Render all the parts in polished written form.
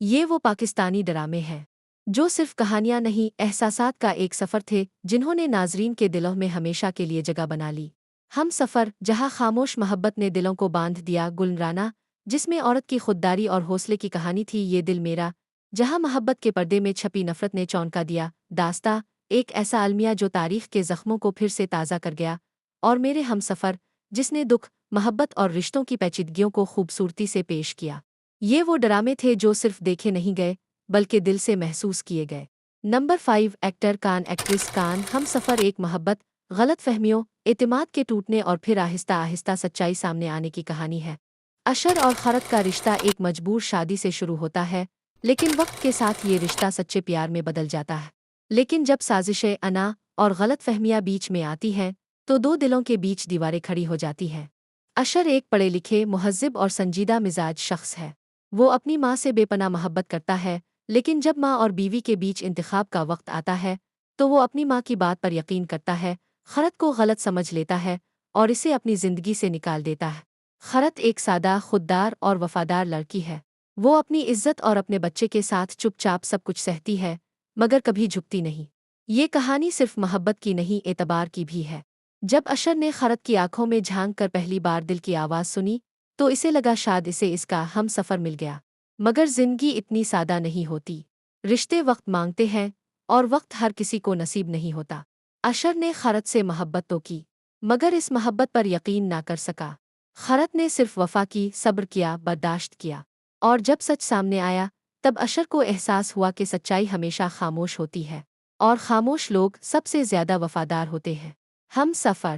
یہ وہ پاکستانی ڈرامے ہیں جو صرف کہانیاں نہیں احساسات کا ایک سفر تھے جنہوں نے ناظرین کے دلوں میں ہمیشہ کے لیے جگہ بنا لی۔ ہم سفر جہاں خاموش محبت نے دلوں کو باندھ دیا، گلرانہ جس میں عورت کی خودداری اور حوصلے کی کہانی تھی، یہ دل میرا جہاں محبت کے پردے میں چھپی نفرت نے چونکا دیا، داستاں ایک ایسا المیہ جو تاریخ کے زخموں کو پھر سے تازہ کر گیا، اور میرے ہم سفر جس نے دکھ، محبت اور رشتوں کی پیچیدگیوں کو خوبصورتی سے پیش کیا۔ یہ وہ ڈرامے تھے جو صرف دیکھے نہیں گئے بلکہ دل سے محسوس کیے گئے۔ نمبر 5 ایکٹر کان، ایکٹریس کان۔ ہم سفر ایک محبت، غلط فہمیوں، اعتماد کے ٹوٹنے اور پھر آہستہ آہستہ سچائی سامنے آنے کی کہانی ہے۔ اشر اور خرد کا رشتہ ایک مجبور شادی سے شروع ہوتا ہے، لیکن وقت کے ساتھ یہ رشتہ سچے پیار میں بدل جاتا ہے۔ لیکن جب سازشیں، انا اور غلط فہمیاں بیچ میں آتی ہیں تو دو دلوں کے بیچ دیواریں کھڑی ہو جاتی ہیں۔ اشر ایک پڑھے لکھے، مہذب اور سنجیدہ مزاج شخص ہے۔ وہ اپنی ماں سے بے پناہ محبت کرتا ہے، لیکن جب ماں اور بیوی کے بیچ انتخاب کا وقت آتا ہے تو وہ اپنی ماں کی بات پر یقین کرتا ہے، خرد کو غلط سمجھ لیتا ہے اور اسے اپنی زندگی سے نکال دیتا ہے۔ خرد ایک سادہ، خوددار اور وفادار لڑکی ہے۔ وہ اپنی عزت اور اپنے بچے کے ساتھ چپ چاپ سب کچھ سہتی ہے، مگر کبھی جھکتی نہیں۔ یہ کہانی صرف محبت کی نہیں، اعتبار کی بھی ہے۔ جب اشر نے خرد کی آنکھوں میں جھانک کر پہلی بار دل کی آواز سنی تو اسے لگا شاید اسے اس کا ہم سفر مل گیا۔ مگر زندگی اتنی سادہ نہیں ہوتی، رشتے وقت مانگتے ہیں اور وقت ہر کسی کو نصیب نہیں ہوتا۔ اشر نے خرد سے محبت تو کی، مگر اس محبت پر یقین نہ کر سکا۔ خرد نے صرف وفا کی، صبر کیا، برداشت کیا، اور جب سچ سامنے آیا تب اشر کو احساس ہوا کہ سچائی ہمیشہ خاموش ہوتی ہے، اور خاموش لوگ سب سے زیادہ وفادار ہوتے ہیں۔ ہم سفر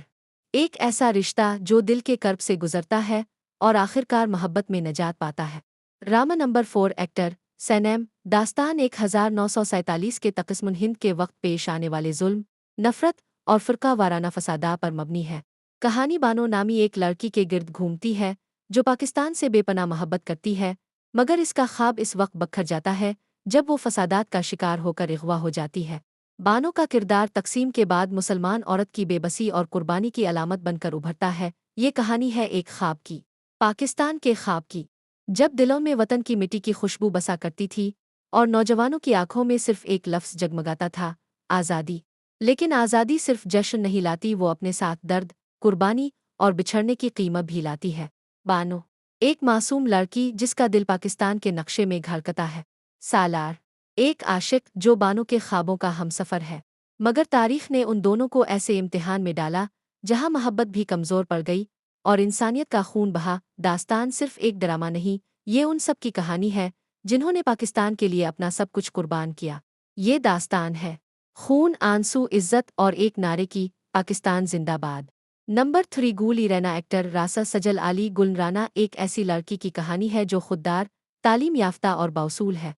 ایک ایسا رشتہ جو دل کے کرب سے گزرتا ہے اور آخرکار محبت میں نجات پاتا ہے۔ ڈرامہ نمبر 4 ایکٹر سینیم۔ داستان 1947 کے تقسیم ہند کے وقت پیش آنے والے ظلم، نفرت اور فرقہ وارانہ فسادات پر مبنی ہے۔ کہانی بانو نامی ایک لڑکی کے گرد گھومتی ہے جو پاکستان سے بے پناہ محبت کرتی ہے، مگر اس کا خواب اس وقت بکھر جاتا ہے جب وہ فسادات کا شکار ہو کر اغوا ہو جاتی ہے۔ بانو کا کردار تقسیم کے بعد مسلمان عورت کی بے بسی اور قربانی کی علامت بن کر ابھرتا ہے۔ یہ کہانی ہے ایک خواب کی، پاکستان کے خواب کی، جب دلوں میں وطن کی مٹی کی خوشبو بسا کرتی تھی اور نوجوانوں کی آنکھوں میں صرف ایک لفظ جگمگاتا تھا، آزادی۔ لیکن آزادی صرف جشن نہیں لاتی، وہ اپنے ساتھ درد، قربانی اور بچھڑنے کی قیمت بھی لاتی ہے۔ بانو ایک معصوم لڑکی جس کا دل پاکستان کے نقشے میں گھڑکتا ہے۔ سالار ایک عاشق جو بانو کے خوابوں کا ہمسفر ہے، مگر تاریخ نے ان دونوں کو ایسے امتحان میں ڈالا جہاں محبت بھی کمزور پڑ گئی اور انسانیت کا خون بہا۔ داستان صرف ایک ڈرامہ نہیں، یہ ان سب کی کہانی ہے جنہوں نے پاکستان کے لیے اپنا سب کچھ قربان کیا۔ یہ داستان ہے خون، آنسو، عزت اور ایک نعرے کی، پاکستان زندہ باد۔ نمبر 3 گل ایرینا ایکٹر راسا سجل علی۔ گلرانہ ایک ایسی لڑکی کی کہانی ہے جو خوددار، تعلیم یافتہ اور بااصول ہے۔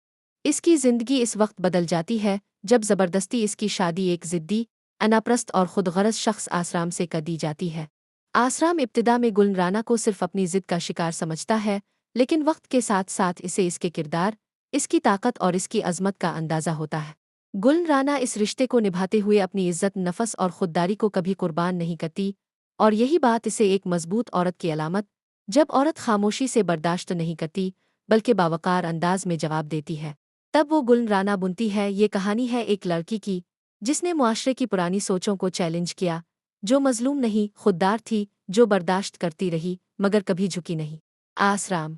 اس کی زندگی اس وقت بدل جاتی ہے جب زبردستی اس کی شادی ایک ضدی، اناپرست اور خودغرض شخص آسرام سے کر دی جاتی ہے۔ آسرام ابتدا میں گلرانہ کو صرف اپنی ضد کا شکار سمجھتا ہے، لیکن وقت کے ساتھ ساتھ اسے اس کے کردار، اس کی طاقت اور اس کی عظمت کا اندازہ ہوتا ہے۔ گلرانہ اس رشتے کو نبھاتے ہوئے اپنی عزت، نفس اور خودداری کو کبھی قربان نہیں کرتی، اور یہی بات اسے ایک مضبوط عورت کی علامت، جب عورت خاموشی سے برداشت نہیں کرتی بلکہ باوقار انداز میں جواب دیتی ہے، تب وہ گلرانہ بنتی ہے۔ یہ کہانی ہے ایک لڑکی کی جس نے معاشرے کی پرانی سوچوں کو چیلنج کیا، جو مظلوم نہیں، خوددار تھی، جو برداشت کرتی رہی مگر کبھی جھکی نہیں۔ آسرام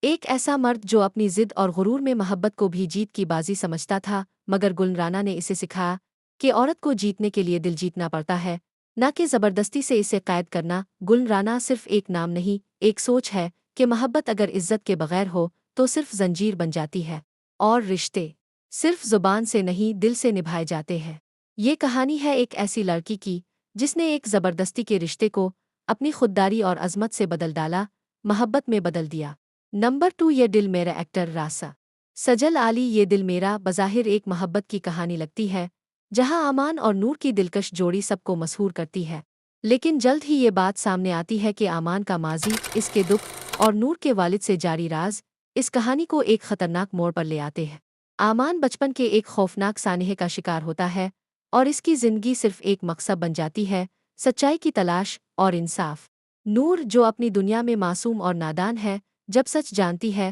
ایک ایسا مرد جو اپنی ضد اور غرور میں محبت کو بھی جیت کی بازی سمجھتا تھا، مگر گلرانہ نے اسے سکھایا کہ عورت کو جیتنے کے لیے دل جیتنا پڑتا ہے، نہ کہ زبردستی سے اسے قید کرنا۔ گلرانہ صرف ایک نام نہیں، ایک سوچ ہے کہ محبت اگر عزت کے بغیر ہو تو صرف زنجیر بن جاتی ہے، اور رشتے صرف زبان سے نہیں دل سے نبھائے جاتے ہیں۔ یہ کہانی ہے ایک ایسی لڑکی کی جس نے ایک زبردستی کے رشتے کو اپنی خودداری اور عظمت سے بدل ڈالا، محبت میں بدل دیا۔ نمبر 2 یہ دل میرا ایکٹر راسا سجل علی۔ یہ دل میرا بظاہر ایک محبت کی کہانی لگتی ہے جہاں امان اور نور کی دلکش جوڑی سب کو مسحور کرتی ہے، لیکن جلد ہی یہ بات سامنے آتی ہے کہ امان کا ماضی، اس کے دکھ اور نور کے والد سے جاری راز اس کہانی کو ایک خطرناک موڑ پر لے آتے ہیں۔ امان بچپن کے ایک خوفناک سانحے کا شکار ہوتا ہے اور اس کی زندگی صرف ایک مقصد بن جاتی ہے، سچائی کی تلاش اور انصاف۔ نور جو اپنی دنیا میں معصوم اور نادان ہے، جب سچ جانتی ہے